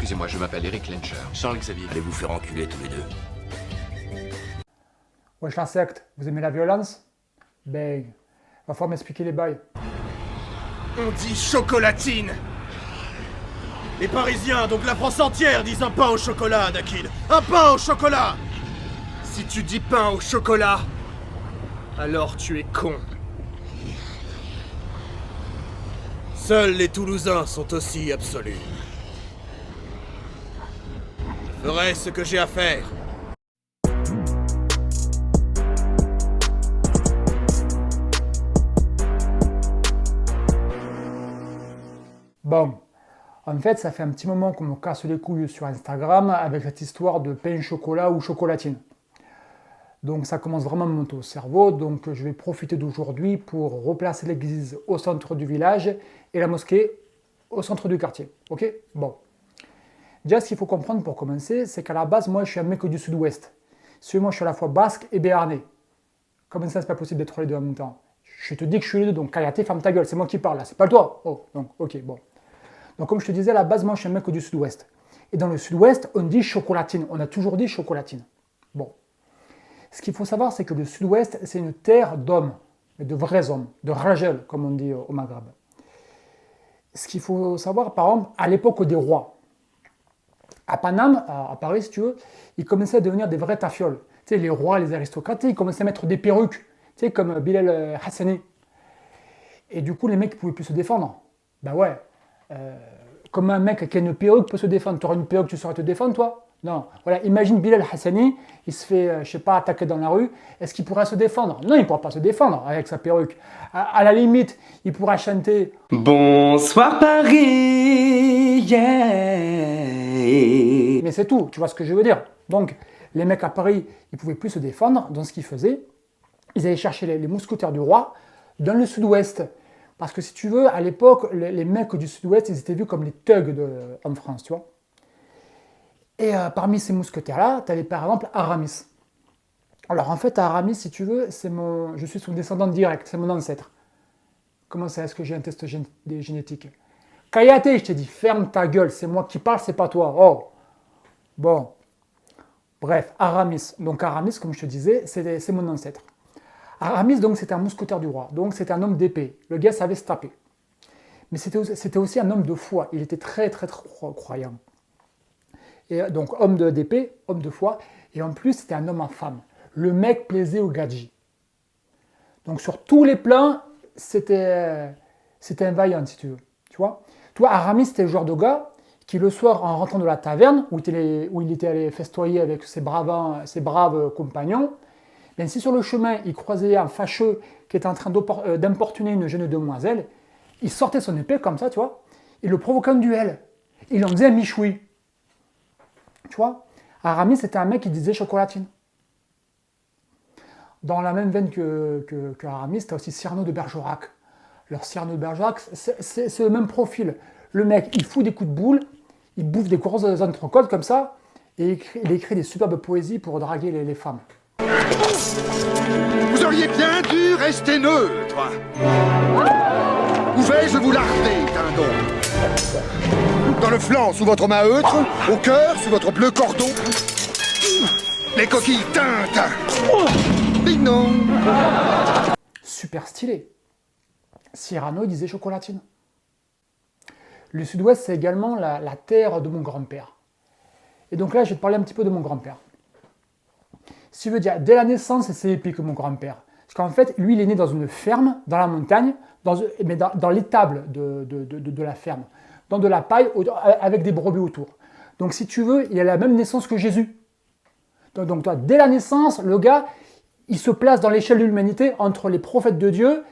Excusez-moi, je m'appelle Eric Lencher. Charles Xavier. Allez vous faire enculer tous les deux. Wesh la secte, vous aimez la violence? Ben, va falloir m'expliquer les bails. On dit chocolatine. Les Parisiens, donc la France entière, disent un pain au chocolat, Dakil. Un pain au chocolat. Si tu dis pain au chocolat, alors tu es con. Seuls les Toulousains sont aussi absolus. Je ferai ce que j'ai à faire. Bon, en fait, ça fait un petit moment qu'on me casse les couilles sur Instagram avec cette histoire de pain chocolat ou chocolatine. Donc ça commence vraiment à me monter au cerveau, donc je vais profiter d'aujourd'hui pour replacer l'église au centre du village et la mosquée au centre du quartier. Ok? Bon. Déjà, ce qu'il faut comprendre pour commencer, c'est qu'à la base, moi, je suis un mec du sud-ouest. Si moi, je suis à la fois basque et béarnais. Comment ça, c'est pas possible d'être les deux en même temps? Je te dis que je suis les deux, donc Kayate, ferme ta gueule, c'est moi qui parle là, c'est pas toi. Oh, donc, ok, bon. Donc comme je te disais, à la base, moi je suis un mec du sud-ouest. Et dans le sud-ouest, on dit chocolatine. On a toujours dit chocolatine. Bon. Ce qu'il faut savoir, c'est que le sud-ouest, c'est une terre d'hommes, mais de vrais hommes, de rajel, comme on dit au Maghreb. Ce qu'il faut savoir, par exemple, à l'époque des rois, à Paname, à Paris si tu veux, ils commençaient à devenir des vrais tafioles. Tu sais, les rois, les aristocrates, ils commençaient à mettre des perruques, tu sais, comme Bilal Hassani. Et du coup, les mecs ne pouvaient plus se défendre. Ben ouais. Comme un mec qui a une perruque peut se défendre. Tu auras une perruque, tu saurais te défendre, toi? Non. Voilà, imagine Bilal Hassani, il se fait, je sais pas, attaquer dans la rue. Est-ce qu'il pourra se défendre? Non, il ne pourra pas se défendre avec sa perruque. À la limite, il pourra chanter Bonsoir Paris, yeah. Mais c'est tout, tu vois ce que je veux dire. Donc, les mecs à Paris, ils ne pouvaient plus se défendre. Donc, ce qu'ils faisaient, ils allaient chercher les mousquetaires du roi dans le sud-ouest. Parce que si tu veux, à l'époque, les mecs du sud-ouest, ils étaient vus comme les thugs en France, tu vois. Et parmi ces mousquetaires-là, tu avais par exemple Aramis. Alors en fait, Aramis, si tu veux, je suis son descendant direct, c'est mon ancêtre. Comment ça, est-ce que j'ai un test génétique? Kayate, je t'ai dit, ferme ta gueule, c'est moi qui parle, c'est pas toi. Oh, bon. Bref, Aramis. Donc Aramis, comme je te disais, c'est mon ancêtre. Aramis, donc, c'était un mousquetaire du roi, donc c'était un homme d'épée. Le gars savait se taper. Mais c'était aussi un homme de foi, il était très, très, très croyant. Et donc, homme d'épée, homme de foi, et en plus, c'était un homme en femme. Le mec plaisait au gadji. Donc, sur tous les plans, c'était un vaillant, si tu veux. Tu vois, toi, Aramis, c'était le genre de gars qui, le soir, en rentrant de la taverne, où il était allé festoyer avec ses braves compagnons, bien, si sur le chemin, il croisait un fâcheux qui était en train d'importuner une jeune demoiselle, il sortait son épée comme ça, tu vois, il le provoquait un duel. Il en faisait un michoui. Tu vois, Aramis, c'était un mec qui disait chocolatine. Dans la même veine que Aramis, tu as aussi Cyrano de Bergerac. Alors Cyrano de Bergerac, c'est le même profil. Le mec, il fout des coups de boule, il bouffe des grosses entrecôtes comme ça, et il écrit des superbes poésies pour draguer les femmes. Vous auriez bien dû rester neutre. Où vais-je vous larder, dindon? Dans le flanc, sous votre maheutre, au cœur, sous votre bleu cordon. Les coquilles teintes. Ding dong. Super stylé. Cyrano disait chocolatine. Le sud-ouest, c'est également la terre de mon grand-père. Et donc là, je vais te parler un petit peu de mon grand-père. Si tu veux dire, dès la naissance, c'est épique mon grand-père. Parce qu'en fait, lui, il est né dans une ferme, dans la montagne, mais dans l'étable de la ferme. Dans de la paille, avec des brebis autour. Donc si tu veux, il a la même naissance que Jésus. Donc toi, dès la naissance, le gars, il se place dans l'échelle de l'humanité entre les prophètes de Dieu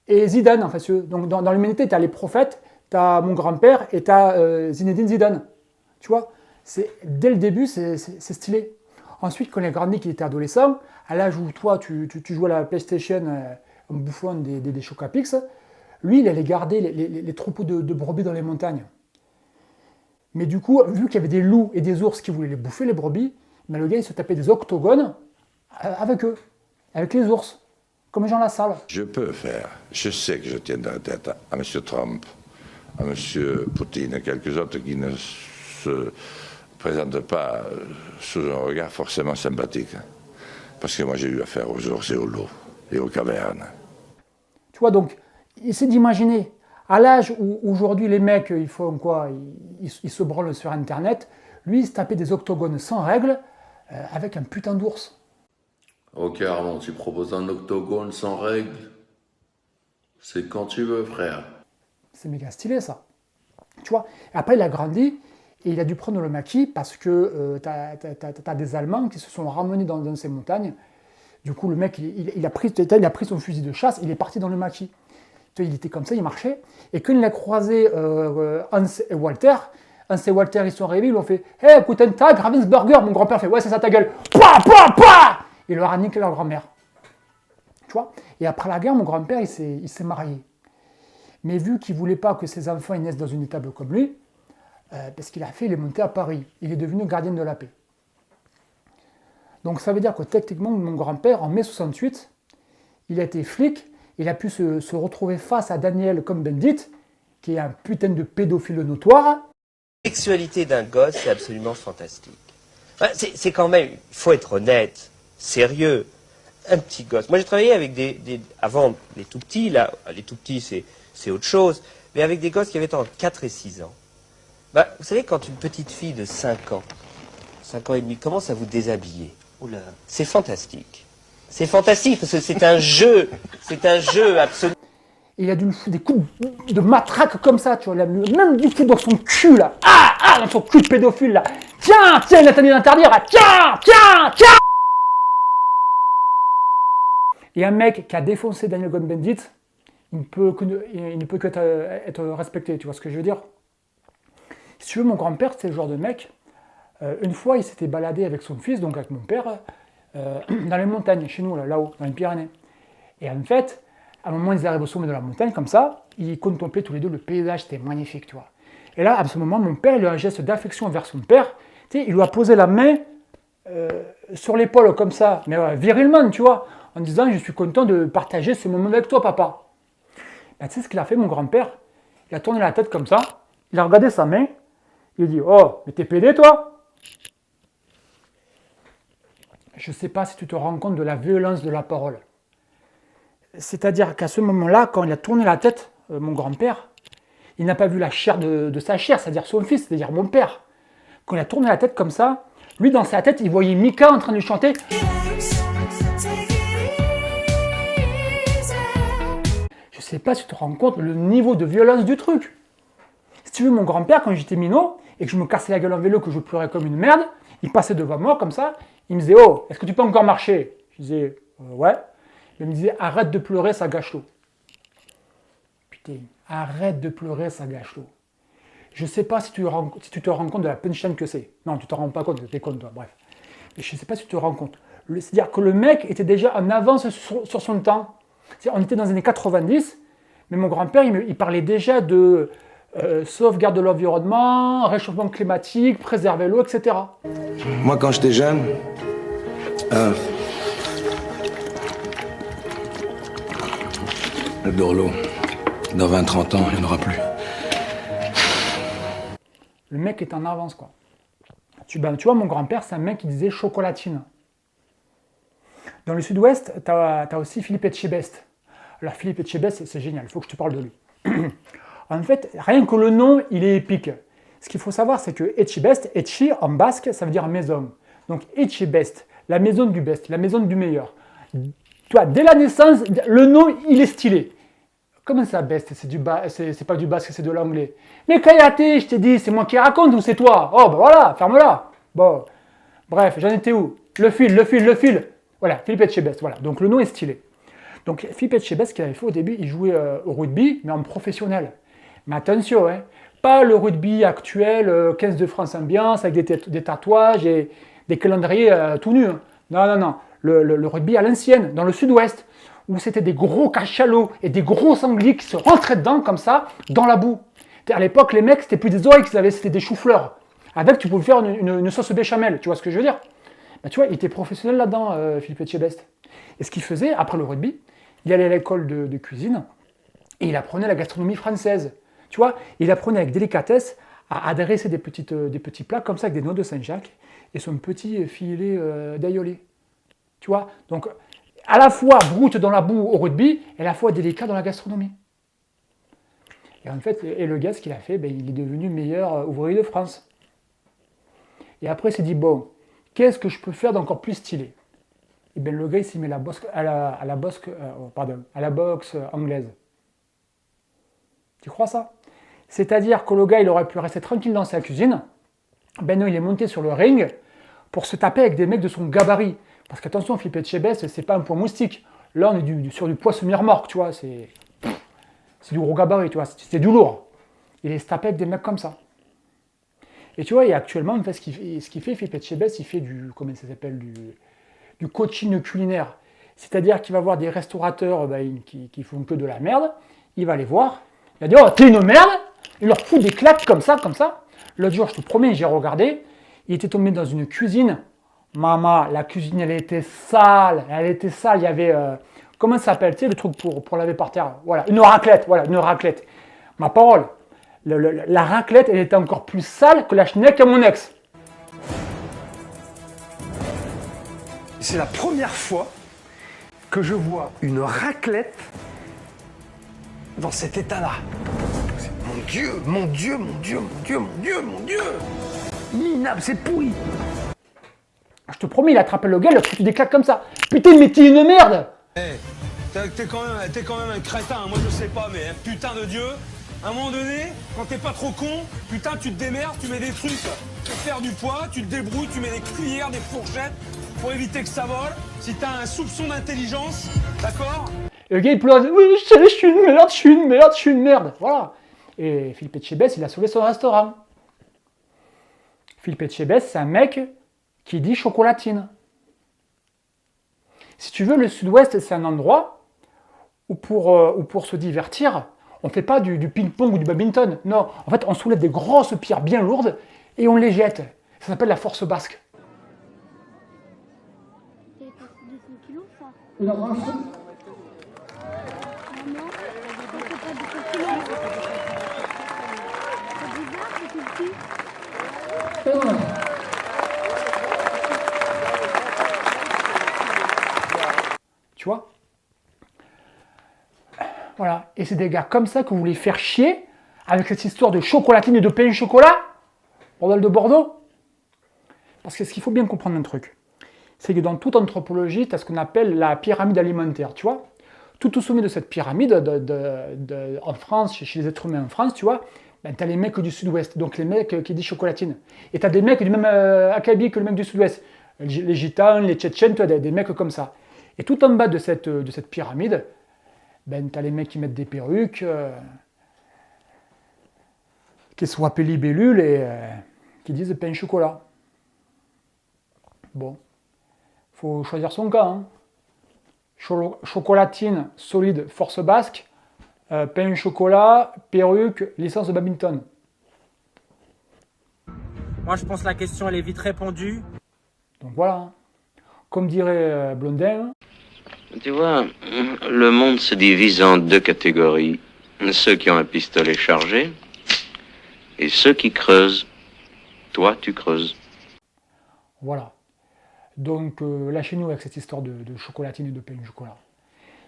et Zidane. En fait. Donc dans l'humanité, tu as les prophètes, tu as mon grand-père et tu as Zinedine Zidane. Tu vois, dès le début, c'est stylé. Ensuite, quand il a grandi, qu'il était adolescent, à l'âge où toi, tu jouais à la PlayStation en bouffant des Chocapix, lui, il allait garder les troupeaux de brebis dans les montagnes. Mais du coup, vu qu'il y avait des loups et des ours qui voulaient les bouffer, les brebis, mais le gars, il se tapait des octogones avec eux, avec les ours, comme Jean Lassalle. Je peux faire. Je sais que je tiendrai tête à M. Trump, à M. Poutine et quelques autres qui ne se présente pas sous un regard forcément sympathique. Parce que moi, j'ai eu affaire aux ours et aux loups et aux cavernes. Tu vois, donc, essaie d'imaginer, à l'âge où aujourd'hui les mecs, ils font quoi, ils se branlent sur Internet, lui, il se tapait des octogones sans règles avec un putain d'ours. Ok Armand, tu proposes un octogone sans règles? C'est quand tu veux, frère. C'est méga stylé, ça. Tu vois, après, il a grandi et il a dû prendre le maquis parce que t'as des Allemands qui se sont ramenés dans ces montagnes. Du coup, le mec, il a pris son fusil de chasse, il est parti dans le maquis. Tu vois, il était comme ça, il marchait. Et quand il a croisé Hans et Walter, ils sont arrivés, ils lui ont fait « Hey, Guten Tag, Ravensburger !» Mon grand-père fait « Ouais, c'est ça ta gueule !» Pouah, pouah, pouah. Il leur a niqué leur grand-mère. Tu vois. Et après la guerre, mon grand-père, il s'est marié. Mais vu qu'il ne voulait pas que ses enfants ils naissent dans une étable comme lui, parce qu'il il est monté à Paris. Il est devenu gardien de la paix. Donc ça veut dire que techniquement, mon grand-père, en mai 68, il a été flic, il a pu se retrouver face à Daniel Cohn-Bendit, qui est un putain de pédophile notoire. La sexualité d'un gosse, c'est absolument fantastique. C'est quand même, il faut être honnête, sérieux, un petit gosse. Moi j'ai travaillé avec avant les tout petits, là, les tout petits c'est autre chose, mais avec des gosses qui avaient entre 4 et 6 ans. Bah, vous savez, quand une petite fille de 5 ans et demi, commence à vous déshabiller, oula, c'est fantastique. C'est fantastique parce que c'est un jeu absolument. Et il a dû me foutre des coups de matraque comme ça, tu vois, même du coup dans son cul là, dans son cul de pédophile là. Tiens, il a tenté d'interdire, là. Tiens. Et un mec qui a défoncé Daniel Cohn-Bendit, il ne peut que être respecté, tu vois ce que je veux dire? Si tu veux, mon grand-père, c'est le genre de mec, une fois, il s'était baladé avec son fils, donc avec mon père, dans les montagnes, chez nous, là-haut, dans les Pyrénées. Et en fait, à un moment, ils arrivent au sommet de la montagne, comme ça, ils contemplaient tous les deux le paysage, c'était magnifique, tu vois. Et là, à ce moment, mon père, il a un geste d'affection vers son père, tu sais, il lui a posé la main sur l'épaule, comme ça, mais virilement, tu vois, en disant, je suis content de partager ce moment avec toi, papa. Ben, tu sais ce qu'il a fait, mon grand-père? Il a tourné la tête comme ça, il a regardé sa main, il a dit, oh, mais t'es pédé, toi? Je ne sais pas si tu te rends compte de la violence de la parole. C'est-à-dire qu'à ce moment-là, quand il a tourné la tête, mon grand-père, il n'a pas vu la chair de sa chair, c'est-à-dire son fils, c'est-à-dire mon père. Quand il a tourné la tête comme ça, lui, dans sa tête, il voyait Mika en train de chanter. Je ne sais pas si tu te rends compte le niveau de violence du truc. Si tu veux, mon grand-père, quand j'étais minot, et que je me cassais la gueule en vélo, que je pleurais comme une merde, il passait devant moi comme ça, il me disait « Oh, est-ce que tu peux encore marcher ?» Je disais « Ouais ». Il me disait « Arrête de pleurer, ça gâche l'eau. » Putain, arrête de pleurer, ça gâche l'eau. Je ne sais pas si tu te rends compte de la punchline que c'est. Non, tu ne te rends pas compte, t'es con toi, bref. Mais je ne sais pas si tu te rends compte. C'est-à-dire que le mec était déjà en avance sur son temps. On était dans les années 90, mais mon grand-père, il parlait déjà de sauvegarde de l'environnement, réchauffement climatique, préserver l'eau, etc. Moi, quand j'étais jeune, le Dorlo, dans 20-30 ans, il n'y en aura plus. Le mec est en avance, quoi. Tu vois, mon grand-père, c'est un mec qui disait chocolatine. Dans le sud-ouest, tu as aussi Philippe Etchebest. Alors, Philippe Etchebest, c'est génial, il faut que je te parle de lui. En fait, rien que le nom, il est épique. Ce qu'il faut savoir, c'est que Etchebest, Etchi, en basque, ça veut dire maison. Donc, Etchebest, la maison du best, la maison du meilleur. Toi, dès la naissance, le nom, il est stylé. Comment ça, best? C'est pas du basque, c'est de l'anglais. Mais Kayate, je t'ai dit, c'est moi qui raconte ou c'est toi? Oh, ben voilà, ferme-la. Bon, bref, j'en étais où? Le fil. Voilà, Philippe Etchebest, voilà. Donc, le nom est stylé. Donc, Philippe Etchebest, ce qu'il avait fait au début, il jouait au rugby, mais en professionnel. Mais attention, hein, pas le rugby actuel, 15 de France ambiance, avec des tatouages et des calendriers tout nus. Hein. Non. Le rugby à l'ancienne, dans le sud-ouest, où c'était des gros cachalots et des gros sangliers qui se rentraient dedans, comme ça, dans la boue. À l'époque, les mecs, c'était plus des oreilles qu'ils avaient, c'était des choux-fleurs. Avec, tu pouvais faire une sauce béchamel, tu vois ce que je veux dire? Ben, tu vois, il était professionnel là-dedans, Philippe Etchebest. Et ce qu'il faisait, après le rugby, il allait à l'école de cuisine et il apprenait la gastronomie française. Tu vois, il apprenait avec délicatesse à dresser des petits plats comme ça avec des noix de Saint-Jacques et son petit filet d'aïolé. Tu vois? Donc, à la fois brut dans la boue au rugby et à la fois délicat dans la gastronomie. Et en fait, le gars, ce qu'il a fait, ben, il est devenu meilleur ouvrier de France. Et après, il s'est dit, bon, qu'est-ce que je peux faire d'encore plus stylé? Et bien, le gars, il s'est mis à la boxe anglaise. Tu crois ça? C'est-à-dire que le gars, il aurait pu rester tranquille dans sa cuisine. Ben non, il est monté sur le ring pour se taper avec des mecs de son gabarit. Parce qu'attention, Philippe Etchebest, c'est pas un poids moustique. Là, on est sur du poids semi-remorque, tu vois. C'est du gros gabarit, tu vois. C'est du lourd. Il est se taper avec des mecs comme ça. Et tu vois, et actuellement, en fait, ce qu'il fait, Philippe Etchebest, il fait comment ça s'appelle, du coaching culinaire. C'est-à-dire qu'il va voir des restaurateurs qui font que de la merde. Il va les voir. Il va dire, oh, t'es une merde. Il leur fout des claques comme ça. L'autre jour, je te promets, j'ai regardé. Il était tombé dans une cuisine. Maman, la cuisine, elle était sale. Il y avait, comment ça s'appelle, tu sais, le truc pour laver par terre. Voilà, une raclette. Ma parole, la raclette, elle était encore plus sale que la schneck à mon ex. C'est la première fois que je vois une raclette dans cet état-là. Mon Dieu. Minable, c'est pourri. Je te promets, il a attrapé le gars, il a foutu des claques comme ça. Putain, mais t'es une merde. T'es quand même un crétin, moi je sais pas, mais putain de Dieu, à un moment donné, quand t'es pas trop con, putain tu te démerdes, tu mets des trucs pour faire du poids, tu te débrouilles, tu mets des cuillères, des fourchettes, pour éviter que ça vole. Si t'as un soupçon d'intelligence, d'accord? Et le gars il pleure, oui, je suis une merde. Voilà. Et Philippe Etchebest, il a sauvé son restaurant. Philippe Etchebest, c'est un mec qui dit chocolatine. Si tu veux, le Sud-Ouest, c'est un endroit où pour se divertir, on ne fait pas du ping-pong ou du badminton. Non, en fait, on soulève des grosses pierres bien lourdes et on les jette. Ça s'appelle la force basque. C'est pas 200 kilos, ça? Non, non, ça fait pas 200 kilos. C'est bizarre, c'est tout petit. Tu vois? Voilà. Et c'est des gars comme ça que vous voulez faire chier avec cette histoire de chocolatine et de pain au chocolat? Bordel de Bordeaux? Parce que ce qu'il faut bien comprendre un truc, c'est que dans toute anthropologie, tu as ce qu'on appelle la pyramide alimentaire, tu vois? Tout au sommet de cette pyramide, en France, chez les êtres humains en France, tu vois, ben, tu as les mecs du Sud-Ouest, donc les mecs qui disent chocolatine. Et tu as des mecs du même acabit que le mec du Sud-Ouest. Les Gitans, les Tchétchènes, tu as des mecs comme ça. Et tout en bas de cette pyramide, ben, tu as les mecs qui mettent des perruques, qui sont appelés libellules et qui disent pain chocolat. Bon, faut choisir son cas. Hein. Chocolatine, solide, force basque, pain chocolat, perruque, licence de badminton. Moi je pense que la question elle est vite répondue. Donc voilà, comme dirait Blondin. Tu vois, le monde se divise en deux catégories. Ceux qui ont un pistolet chargé et ceux qui creusent. Toi, tu creuses. Voilà. Donc lâchez-nous avec cette histoire de chocolatine et de pain au chocolat.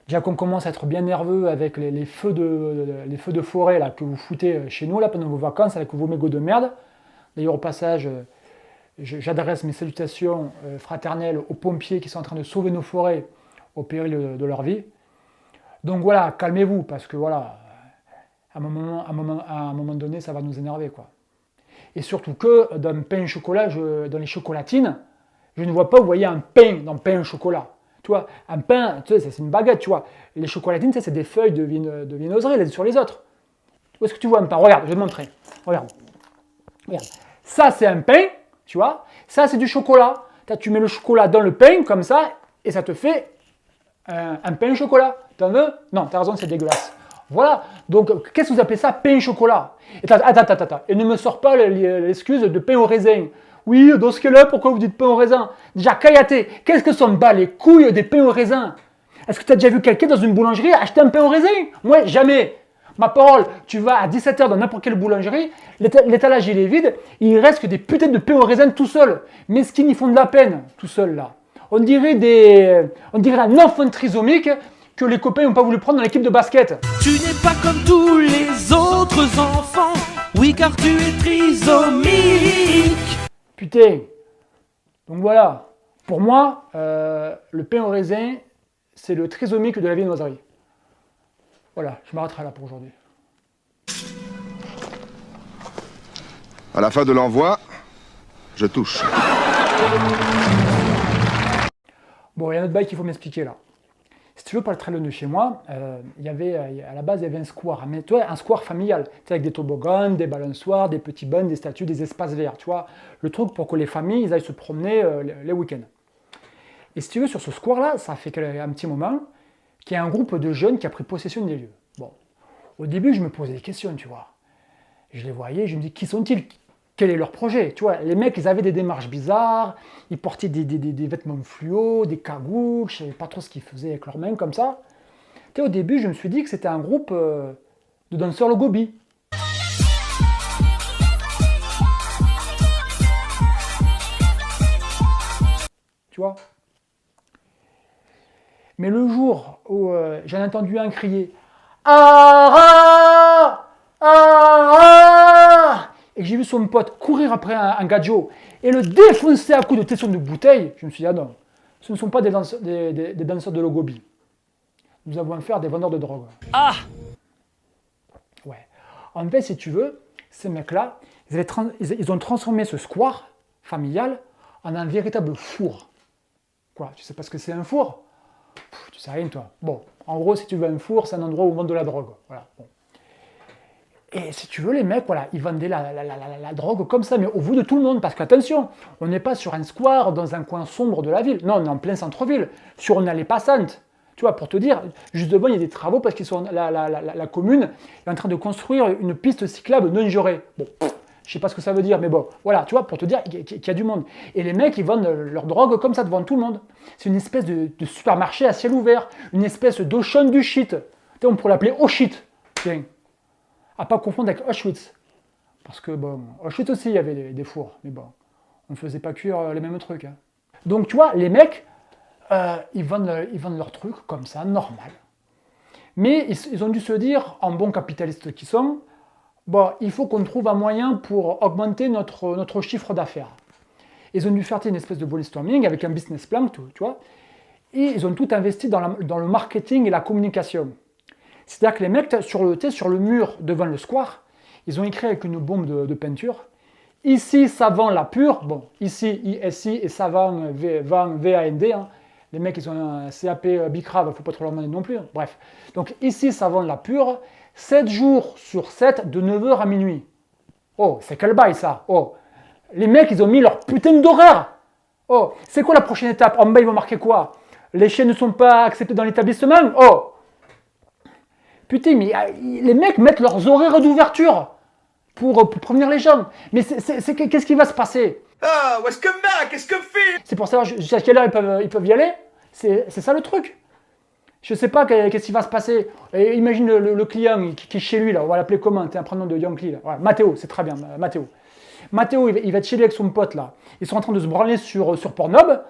Déjà qu'on commence à être bien nerveux avec les feux de forêt là, que vous foutez chez nous là, pendant vos vacances avec vos mégots de merde. D'ailleurs au passage, j'adresse mes salutations fraternelles aux pompiers qui sont en train de sauver nos forêts au péril de leur vie. Donc voilà, calmez-vous, parce que voilà, à un moment donné, ça va nous énerver, quoi. Et surtout que dans le pain au chocolat, dans les chocolatines, je ne vois pas, vous voyez, un pain dans le pain au chocolat. Tu vois, un pain, tu sais, c'est une baguette, tu vois. Les chocolatines, c'est des feuilles de viennoiserie les unes sur les autres. Où est-ce que tu vois un pain? Regarde, je vais te montrer. Regarde. Ça, c'est un pain, tu vois. Ça, c'est du chocolat. Tu mets le chocolat dans le pain, comme ça, et ça te fait un pain au chocolat. T'en veux? Non, t'as raison, c'est dégueulasse. Voilà. Donc, qu'est-ce que vous appelez ça, pain au chocolat? Et attends. Et ne me sors pas l'excuse de pain au raisin. Oui, dans ce cas-là, pourquoi vous dites pain au raisin? Déjà, Kayate, qu'est-ce que sont bas les couilles des pains au raisin? Est-ce que tu as déjà vu quelqu'un dans une boulangerie acheter un pain au raisin? Moi, jamais. Ma parole, tu vas à 17h dans n'importe quelle boulangerie, l'étalage il est vide, il reste que des putains de pain au raisin tout seul. Mesquines, ils font de la peine, tout seul là. On dirait un enfant trisomique que les copains n'ont pas voulu prendre dans l'équipe de basket. Tu n'es pas comme tous les autres enfants, oui car tu es trisomique. Putain. Donc voilà, pour moi, le pain au raisin, c'est le trisomique de la viennoiserie. Voilà, je m'arrêterai là pour aujourd'hui. À la fin de l'envoi, je touche. Bon, il y a un autre bail qu'il faut m'expliquer là. Si tu veux, pas le très loin de chez moi, à la base, il y avait un square, mais tu vois, un square familial, tu sais, avec des toboggans, des balançoires, des petits bancs, des statues, des espaces verts, tu vois, le truc pour que les familles ils aillent se promener les week-ends. Et si tu veux, sur ce square-là, ça fait un petit moment qu'il y a un groupe de jeunes qui a pris possession des lieux. Bon, au début, je me posais des questions, tu vois. Je les voyais, je me dis, qui sont-ils? Quel est leur projet? Tu vois, les mecs, ils avaient des démarches bizarres, ils portaient des vêtements fluo, des cagoules, je ne savais pas trop ce qu'ils faisaient avec leurs mains comme ça. Tu sais, au début, je me suis dit que c'était un groupe de danseurs le gobi. Tu vois? Mais le jour où j'en ai entendu un crier « Ah ah ah !» et que j'ai vu son pote courir après un gadjo et le défoncer à coups de tesson de bouteille, je me suis dit « Ah non, ce ne sont pas des danseurs de Logobi. Nous avons affaire à des vendeurs de drogue. » Ah! Ouais. En fait, si tu veux, ces mecs-là, ils ont transformé ce square familial en un véritable four. Quoi? Tu sais pas ce que c'est un four? Tu sais rien, toi. Bon, en gros, si tu veux un four, c'est un endroit où on vend de la drogue. Voilà. Bon. Et si tu veux, les mecs, voilà, ils vendaient la drogue comme ça, mais au bout de tout le monde. Parce qu'attention, on n'est pas sur un square dans un coin sombre de la ville. Non, on est en plein centre-ville, sur une allée passante. Tu vois, pour te dire, juste devant, il y a des travaux parce qu'ils sont la commune est en train de construire une piste cyclable non gérée. Bon, je sais pas ce que ça veut dire, mais bon, voilà, tu vois, pour te dire qu'il y a du monde. Et les mecs, ils vendent leur drogue comme ça devant tout le monde. C'est une espèce de supermarché à ciel ouvert, une espèce d'Auchan du shit. Tu sais, on pourrait l'appeler Auschwitz. Tiens, à pas confondre avec Auschwitz. Parce que, bon, Auschwitz aussi, il y avait des fours, mais bon, on ne faisait pas cuire les mêmes trucs. Hein. Donc, tu vois, les mecs, ils vendent leurs trucs comme ça, normal. Mais ils ont dû se dire, en bons capitalistes qu'ils sont, bon, il faut qu'on trouve un moyen pour augmenter notre chiffre d'affaires. Ils ont dû faire une espèce de brainstorming avec un business plan, tu vois, et ils ont tout investi dans le marketing et la communication. C'est-à-dire que les mecs, sur le mur devant le square, ils ont écrit avec une bombe de peinture, ici, savant la pure, bon, ici, ISI, et savant, V-A-N-D, hein. Les mecs, ils ont un CAP bicrave, il ne faut pas trop leur demander non plus. Hein. Bref, donc ici, savant la pure, 7 jours sur 7, de 9h à minuit. Oh, c'est quel bail ça? Oh, les mecs, ils ont mis leur putain d'horaire. Oh, c'est quoi la prochaine étape? En bas, ils vont marquer quoi? Les chiens ne sont pas acceptés dans l'établissement? Oh, putain, mais les mecs mettent leurs horaires d'ouverture pour prévenir les gens. Mais qu'est-ce qui va se passer? Ah, où est-ce que Mac? Qu'est-ce que fait? C'est pour savoir jusqu'à quelle heure ils peuvent y aller. C'est ça le truc. Je sais pas qu'est-ce qui va se passer. Et imagine le client qui est chez lui, là, on va l'appeler comment? T'es un prénom de Yankee, là. Voilà, Mathéo, c'est très bien, Mathéo. Mathéo, il va être chez lui avec son pote, là. Ils sont en train de se branler sur Pornhub.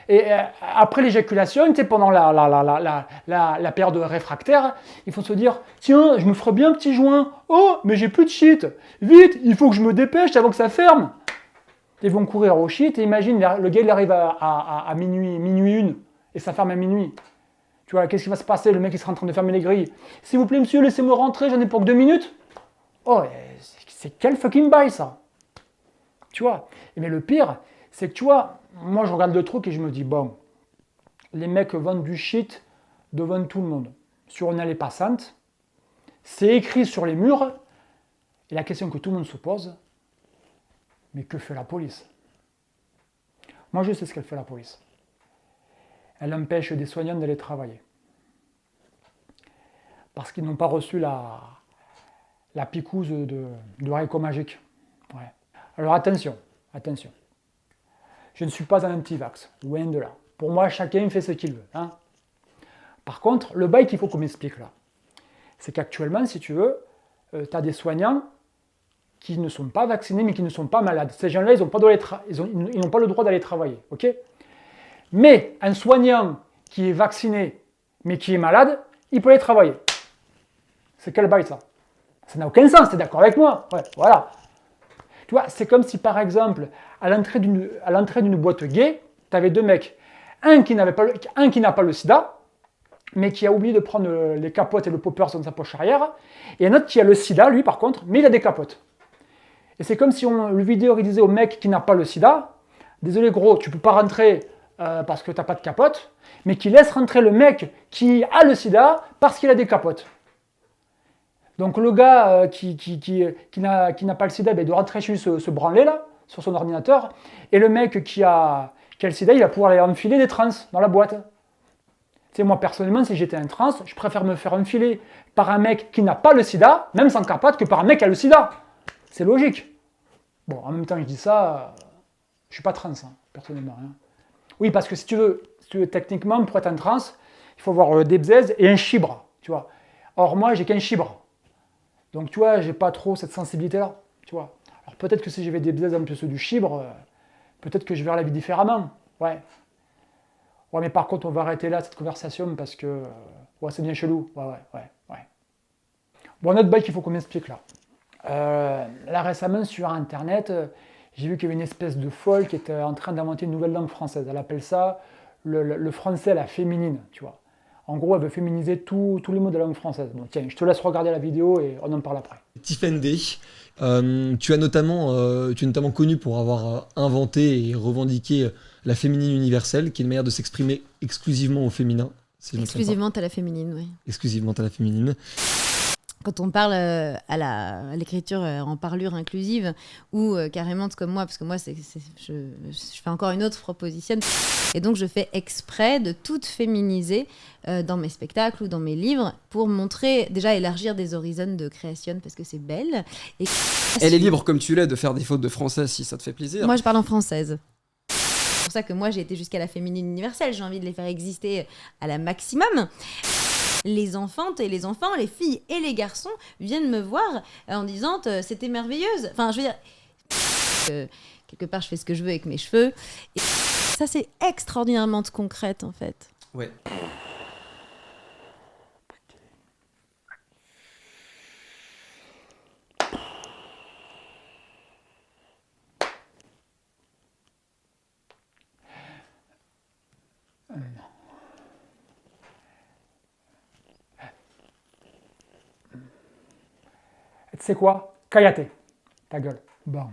Et après l'éjaculation, tu sais, pendant la période réfractaire, il faut se dire, tiens, je me ferais bien un petit joint. Oh, mais j'ai plus de shit. Vite, il faut que je me dépêche avant que ça ferme. Ils vont courir au shit et imagine, le gars, il arrive à minuit 1 et ça ferme à minuit. Tu vois, qu'est-ce qui va se passer? Le mec, il sera en train de fermer les grilles. S'il vous plaît, monsieur, laissez-moi rentrer, j'en ai pour que 2 minutes. Oh, c'est quel fucking bail, ça? Tu vois? Mais le pire, c'est que, tu vois, moi, je regarde le truc et je me dis, bon, les mecs vendent du shit devant tout le monde. Sur une allée passante, c'est écrit sur les murs, et la question que tout le monde se pose, mais que fait la police? Moi, je sais ce qu'elle fait, la police. Elle empêche des soignants d'aller travailler. Parce qu'ils n'ont pas reçu la picouse de haricot magique. Ouais. Alors attention. Je ne suis pas un anti-vax, loin de là. Pour moi, chacun fait ce qu'il veut. Hein. Par contre, le bail qu'il faut qu'on m'explique là, c'est qu'actuellement, si tu veux, tu as des soignants qui ne sont pas vaccinés, mais qui ne sont pas malades. Ces gens-là, ils n'ont pas, ils n'ont pas le droit d'aller travailler. Ok ? Mais un soignant qui est vacciné, mais qui est malade, il peut aller travailler. C'est quel bail, ça? Ça n'a aucun sens, tu es d'accord avec moi? Ouais, voilà. Tu vois, c'est comme si, par exemple, à l'entrée d'une boîte gay, tu avais 2 mecs. Un qui n'a pas le sida, mais qui a oublié de prendre les capotes et le popper dans sa poche arrière, et un autre qui a le sida, lui, par contre, mais il a des capotes. Et c'est comme si le vidéo il disait au mec qui n'a pas le sida, désolé gros, tu peux pas rentrer parce que t'as pas de capote, mais qui laisse rentrer le mec qui a le sida parce qu'il a des capotes. Donc le gars qui n'a pas le sida, ben, il doit rentrer chez lui se branler là, sur son ordinateur, et le mec qui a le sida, il va pouvoir aller enfiler des trans dans la boîte. Tu sais, moi personnellement, si j'étais un trans, je préfère me faire enfiler par un mec qui n'a pas le sida, même sans capote, que par un mec qui a le sida. C'est logique. Bon, en même temps, je dis ça, je suis pas trans, hein, personnellement. Hein. Oui, parce que si tu veux, techniquement, pour être un trans, il faut avoir des bzaises et un chibre, tu vois. Or, moi, j'ai qu'un chibre. Donc, tu vois, j'ai pas trop cette sensibilité-là, tu vois. Alors, peut-être que si j'avais des bzaises en plus du chibre, peut-être que je verrais la vie différemment, ouais. Ouais, mais par contre, on va arrêter là cette conversation parce que, ouais, c'est bien chelou, ouais. Bon, un autre bail qu'il faut qu'on m'explique, là. Là récemment sur internet, j'ai vu qu'il y avait une espèce de folle qui était en train d'inventer une nouvelle langue française. Elle appelle ça le français à la féminine, tu vois. En gros, elle veut féminiser tous les mots de la langue française. Bon, tiens, je te laisse regarder la vidéo et on en parle après. Tiffany, tu es notamment connu pour avoir inventé et revendiqué la féminine universelle, qui est une manière de s'exprimer exclusivement au féminin. Si exclusivement à la féminine, oui. Exclusivement à la féminine. Quand on parle à l'écriture en parlure inclusive, ou carrément comme moi, parce que moi, je fais encore une autre proposition, et donc je fais exprès de tout féminiser dans mes spectacles ou dans mes livres, pour montrer, déjà élargir des horizons de création, parce que c'est belle. Et elle est libre comme tu l'es de faire des fautes de français si ça te fait plaisir. Moi, je parle en française. C'est pour ça que moi, j'ai été jusqu'à la féminine universelle, j'ai envie de les faire exister à la maximum. Les enfantes et les enfants, les filles et les garçons viennent me voir en disant c'était merveilleuse. Enfin, je veux dire, quelque part, je fais ce que je veux avec mes cheveux. Et ça, c'est extraordinairement concrète, en fait. Ouais. Tu sais quoi? Kayate, ta gueule. Bon.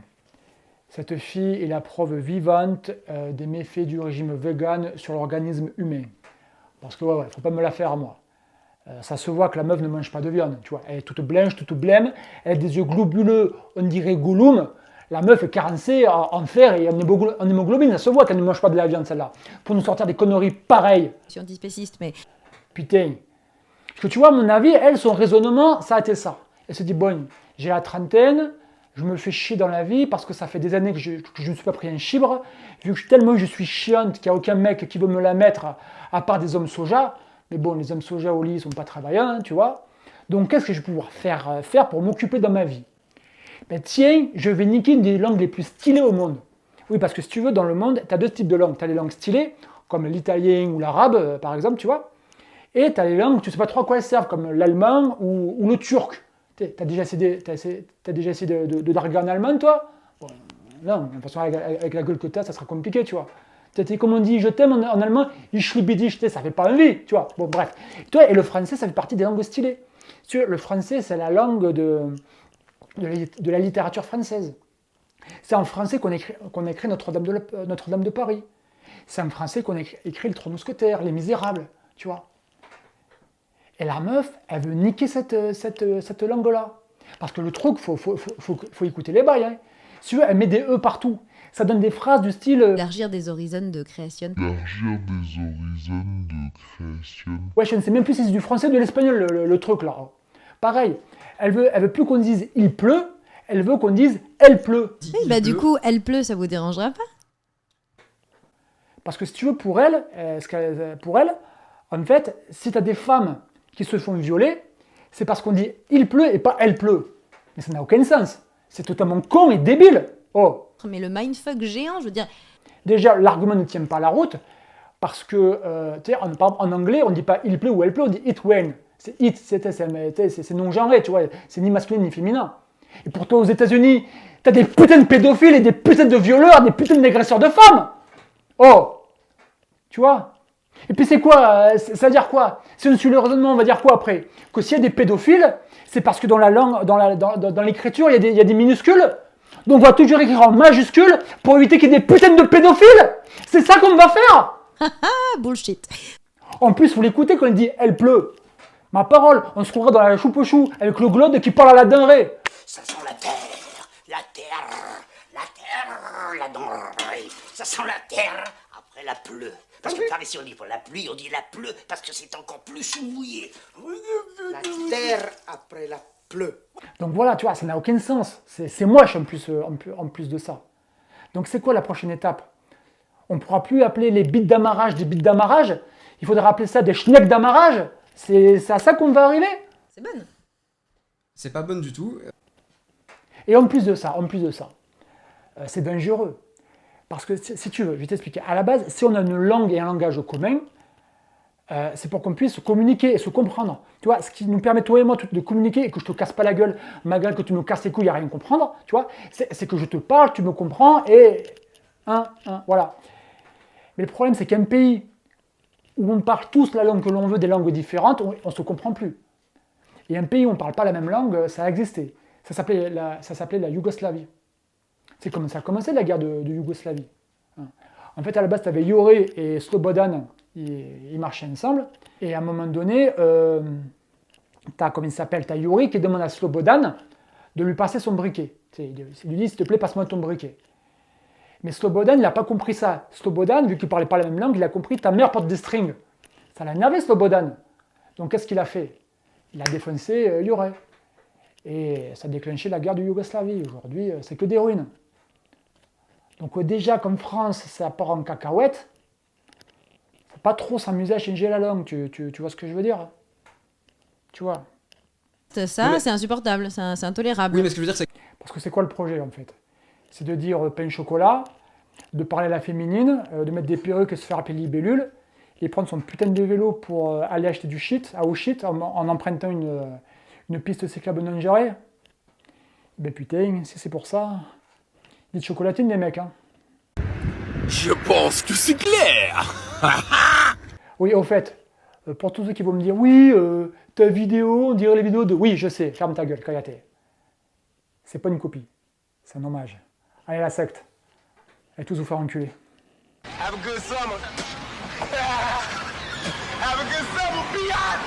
Cette fille est la preuve vivante des méfaits du régime vegan sur l'organisme humain. Parce que, ouais, faut pas me la faire à moi. Ça se voit que la meuf ne mange pas de viande, tu vois. Elle est toute blanche, toute blême, elle a des yeux globuleux, on dirait Gollum. La meuf est carencée en fer et en hémoglobine, ça se voit qu'elle ne mange pas de la viande, celle-là. Pour nous sortir des conneries pareilles. Je suis antispéciste, mais... Putain. Parce que tu vois, à mon avis, elle, son raisonnement, ça a été ça. Elle se dit, bon, j'ai la trentaine, je me fais chier dans la vie parce que ça fait des années que je ne suis pas pris un chibre. Vu que tellement je suis chiante qu'il n'y a aucun mec qui veut me la mettre à part des hommes soja. Mais bon, les hommes soja au lit, ils ne sont pas travaillants, hein, tu vois. Donc, qu'est-ce que je vais pouvoir faire pour m'occuper dans ma vie? Ben tiens, je vais niquer une des langues les plus stylées au monde. Oui, parce que si tu veux, dans le monde, tu as 2 types de langues. Tu as les langues stylées, comme l'italien ou l'arabe, par exemple, tu vois. Et tu as les langues, tu ne sais pas trop à quoi elles servent, comme l'allemand ou le turc. T'as déjà essayé de darguer en allemand, toi? Bon, non, de toute façon, avec la gueule que t'as, ça sera compliqué, tu vois. Comme on dit je t'aime en allemand, ich liebe dich, ça fait pas envie, tu vois. Bon, bref. Et le français, ça fait partie des langues stylées. Tu vois, le français, c'est la langue de la littérature française. C'est en français qu'on écrit Notre-Dame de Paris. C'est en français qu'on écrit Le Trois Mousquetaires, Les Misérables, tu vois. Et la meuf, elle veut niquer cette langue-là. Parce que le truc, faut écouter les bails. Hein. Si tu veux, elle met des E partout. Ça donne des phrases du style... Élargir des horizons de création. Ouais, je ne sais même plus si c'est du français ou de l'espagnol, le truc, là. Pareil, elle veut plus qu'on dise « il pleut », elle veut qu'on dise « elle pleut ». Oui, bah du coup, « elle pleut », ça vous dérangera pas? Parce que si tu veux, pour elle, en fait, si tu as des femmes qui se font violer, c'est parce qu'on dit il pleut et pas elle pleut. Mais ça n'a aucun sens. C'est totalement con et débile. Oh. Mais le mindfuck géant, je veux dire. Déjà, l'argument ne tient pas la route parce que, en anglais, on ne dit pas il pleut ou elle pleut, on dit it rain. C'est it, c'est non-genré, tu vois. C'est ni masculin ni féminin. Et pourtant, aux États-Unis, t'as des putains de pédophiles et des putains de violeurs, des putains d'agresseurs de femmes. Oh. Tu vois. Et puis c'est quoi? Ça veut dire quoi? Si on suit le raisonnement, on va dire quoi après? Que s'il y a des pédophiles, c'est parce que dans la langue, dans l'écriture, il y a des minuscules. Donc on va toujours écrire en majuscule pour éviter qu'il y ait des putains de pédophiles. C'est ça qu'on va faire. Bullshit. En plus, vous l'écoutez quand il dit « elle pleut ». Ma parole, on se croirait dans la choupe au chou avec le glaude qui parle à la denrée. Ça sent la terre, la denrée. Ça sent la terre après la pleut. Parce que par ici on dit pour la pluie, on dit la pleut parce que c'est encore plus mouillé. La terre après la pleut. Donc voilà, tu vois, ça n'a aucun sens. C'est moche en plus de ça. Donc c'est quoi la prochaine étape? On ne pourra plus appeler les bits d'amarrage des bits d'amarrage. Il faudra appeler ça des schnecks d'amarrage. C'est à ça qu'on va arriver? C'est bonne. C'est pas bonne du tout. Et en plus de ça, c'est dangereux. Parce que si tu veux, je vais t'expliquer. À la base, si on a une langue et un langage commun, c'est pour qu'on puisse communiquer et se comprendre. Tu vois, ce qui nous permet, toi et moi, de communiquer et que je te casse pas la gueule, malgré que tu me casses les couilles à rien comprendre, tu vois, c'est que je te parle, tu me comprends et... voilà. Mais le problème, c'est qu'un pays où on parle tous la langue que l'on veut, des langues différentes, on ne se comprend plus. Et un pays où on ne parle pas la même langue, ça a existé. Ça s'appelait la Yougoslavie. C'est comme ça a commencé la guerre de Yougoslavie. En fait, à la base, tu avais Yuri et Slobodan, ils marchaient ensemble. Et à un moment donné, t'as Yuri qui demande à Slobodan de lui passer son briquet. Il lui dit, s'il te plaît, passe-moi ton briquet. Mais Slobodan, il n'a pas compris ça. Slobodan, vu qu'il ne parlait pas la même langue, il a compris ta mère porte des strings. Ça l'a énervé, Slobodan. Donc qu'est-ce qu'il a fait? Il a défoncé Yuri. Et ça a déclenché la guerre de Yougoslavie. Aujourd'hui, c'est que des ruines. Donc déjà, comme France, ça part en cacahuète, faut pas trop s'amuser à changer la langue. Tu vois ce que je veux dire? Tu vois? Ça, c'est insupportable, c'est intolérable. Oui, mais ce que je veux dire, c'est... Parce que c'est quoi le projet, en fait? C'est de dire pain chocolat, de parler à la féminine, de mettre des perruques et se faire appeler libellule, et prendre son putain de vélo pour aller acheter du shit, à Auschwitz, en empruntant une piste cyclable non gérée. Ben putain, si c'est pour ça... Dites chocolatine, les mecs, hein. Je pense que c'est clair. Oui, au fait, pour tous ceux qui vont me dire, oui, ta vidéo, on dirait les vidéos de... Oui, je sais, ferme ta gueule, Kayate. C'est pas une copie, c'est un hommage. Allez, la secte. Allez tous vous faire enculer. Have a good summer. Have a good summer, biatch.